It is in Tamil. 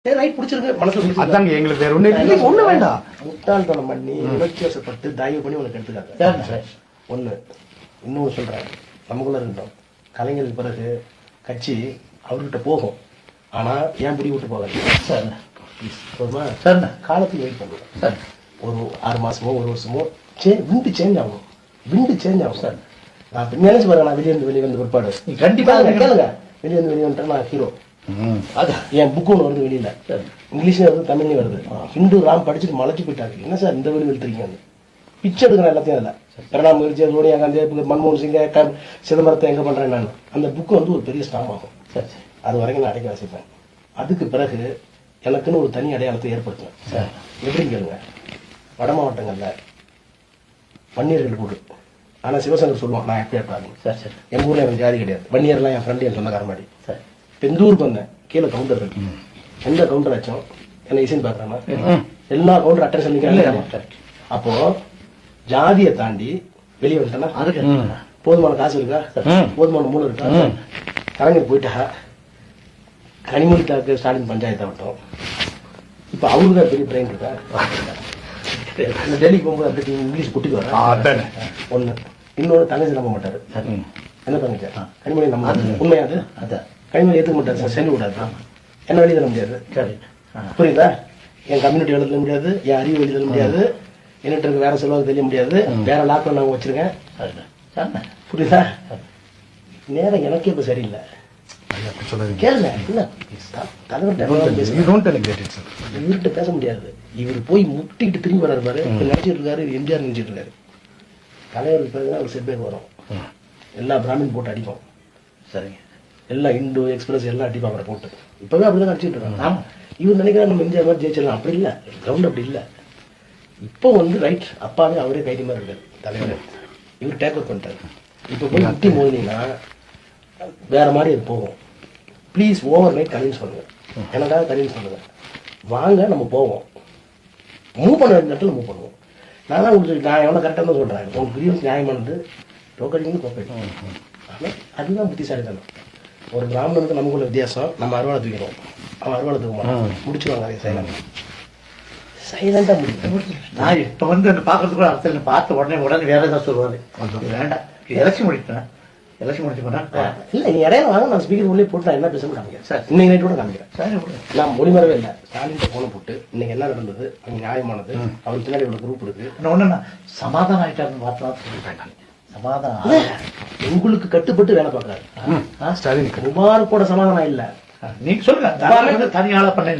எங்களுக்கு வேற ஒண்ணு வேண்டாம். முட்டாள்தனம் பண்ணி உணர்ச்சிவசப்பட்டு தயவு பண்ணி உனக்கு எடுத்துக்காங்க. ஒண்ணு இன்னொன்னு சொல்றேன், நமக்குள்ள இருந்தோம் கலைஞருக்கு பிறகு கட்சி அவர்கிட்ட போகும். ஆனா ஏன் பிடி விட்டு போகாது சார். காலத்துக்கு வெயிட் பண்ணுவோம் சார். ஒரு 6 மாசமோ 1 வருஷமோ விண்டு சேஞ்ச் ஆகும். விண்டு சேஞ்ச் ஆகும் சார். நான் நினைச்சு பாருங்க, நான் வெளியே வந்து பிற்பாடு கண்டிப்பா கேளுங்க. வெளியே வந்துட்டேன் நான் ஹீரோ. என் புக்கு ஒன்று வருது வெளியில, இங்கிலீஷ்ல வருது தமிழ்லயும் வருது. ஹிந்து ராம் படிச்சுட்டு மலைச்சு போயிட்டாங்க. என்ன சார் இந்த வெளி வெளுத்துறீங்க? பிச்சை எடுக்கிறேன் எல்லாத்தையும். அதில் பிரணாப் முகர்ஜி, சோனியா காந்தி, மன்மோகன் சிங், சிதம்பரத்தை எங்க பண்றேன் நான். அந்த புக்கு வந்து ஒரு பெரிய ஸ்டாம் ஆகும். அது வரைக்கும் நான் அடைக்க வாசிப்பேன். அதுக்கு பிறகு எனக்குன்னு ஒரு தனி அடையாளத்தை ஏற்படுத்துவேன் சார். எப்படி கேளுங்க, வட மாவட்டங்கள்ல வன்னியர்கள் கூடு. ஆனா சிவசங்கர் சொல்லுவான், நான் எப்படி இருப்பாங்க சார். சார் எங்க ஊர்ல எனக்கு ஜாதி கிடையாது. வன்னியர்லாம் என் ஃப்ரெண்டு, என் சொந்தக்கார மாதிரி சார். எந்த ஊருக்கு வந்தேன், கீழே கவுண்டர் இருக்கு. எந்த கவுண்டர் ஆச்சும் என்ன இசைன்னு பாக்குறேன்னா எல்லா கவுண்டர் அட்டென்ஷன் நிற்கிறாங்க. அப்போ ஜாதியை தாண்டி வெளியே வந்துட்டேன்னா போதுமான காசு இருக்கா, போதுமான மூலம் இருக்கா. கலைஞர் போயிட்டா கனிமொழி தாக்கு ஸ்டாலின் பஞ்சாயத்தை விட்டோம். இப்ப அவருக்கு தான் பெரிய பிரெயின் இருக்கா. டெல்லிக்கு போகும்போது அப்படி இங்கிலீஷ் குட்டிக்கு வர ஒண்ணு. இன்னொரு தங்கச்சி நம்ப மாட்டாரு. என்ன தங்கச்சி கனிமொழி நம்ப உண்மையாது. கனிமொழி ஏற்றுக்க மாட்டாரு சார். சென்று விடாது. என்ன வெளியே தர முடியாது. புரியுதா? என் கம்யூனிட்டி எழுத முடியாது, என் அறிவு வெளியே தர முடியாது, என்கிட்ட இருக்க வேற செலவு தெரிய முடியாது, வேற லாக்டவுன் நாங்க வச்சிருக்கேன். புரியுதா? நேரம் எனக்கே இப்ப சரியில்லை. கேளுங்க, இவர்கிட்ட பேச முடியாது. இவர் போய் முட்டிக்கிட்டு திரும்பி வர்றாரு பாரு. நினைச்சிட்டு இருக்காரு எம்ஜிஆர் நினைச்சிட்டு இருக்காரு. தலைவருக்கு பிறகுதான் ஒரு செட்பேக் வரும். எல்லா பிராமின் போட்டு அடிக்கும். சரிங்க, எல்லாம் இந்து எக்ஸ்பிரஸ் எல்லாம் அடிப்பா அவரை போட்டு. இப்பவே அப்படிதான் அடிச்சுட்டு இருக்காங்க. ஆமா, இவர் நினைக்கிறா நம்ம இந்தியா மாதிரி ஜெயிச்சிடலாம். அப்படி இல்ல, கிரவுண்ட் அப்படி இல்ல. இப்போ வந்து ரைட், அப்பாவே அவரே கைதி மாதிரி இருக்காரு தலைவர். இவர் டேக் அவுட் பண்ணிட்டாரு. இப்ப போய் முட்டி மோதினீங்கன்னா வேற மாதிரி அது போகும். ப்ளீஸ் ஓவர் நைட் கன்வின்ஸ் பண்ணுங்க, எனக்காக கன்வின்ஸ் பண்ணுங்க. வாங்க நம்ம போவோம், மூவ் பண்ண வேண்டிய இடத்துல மூவ் பண்ணுவோம். நான் தான் உங்களுக்கு நான் எவ்வளோ கரெக்டாக தான் சொல்றேன். உங்களுக்கு கிரீவன்ஸ் நியாயமானது டோக்கடிங்னு கோப்பேன். ஆனால் அதுதான் புத்திசாலித்தனம். ஒரு பிராமணனுக்கு நமக்குள்ள வித்தியாசம். நம்ம அறுவாலை தூக்கிறோம், அவன் அறுவாலை தூக்க மாட்டான். முடிச்சிருவாங்க அதை சைலண்டா முடியும். நான் இப்ப வந்து பாக்குறதுக்கு அரசியல் பார்த்த உடனே வேற ஏதாவது சொல்லுவாரு. வேண்டாம், எலெக்ஷன் முடிப்பேன். எலெக்ஷன் முடிச்சு போனா இல்ல, நீ இடையில வாங்க, நான் ஸ்பீக்கர் உள்ளே போட்டு நான் என்ன பேசணும் காமிக்கிறேன் சார். இன்னைக்கு நைட் கூட காமிக்கிறேன். நான் மொழிமரவே இல்லை. ஸ்டாலின் போன போட்டு இன்னைக்கு என்ன நடந்தது, அங்க நியாயமானது, அவருக்கு பின்னாடி இவ்வளவு குரூப் இருக்கு. ஒண்ணு சமாதானம் ஆயிட்டாருன்னு பார்த்தா சமாதானம் உங்களுக்கு கட்டுப்பட்டு வேலை பார்க்கறாரு ஸ்டாலின். குமார் கூட சமாதானம் இல்ல. நீங்க சொல்லுங்க, தனியாள பண்ண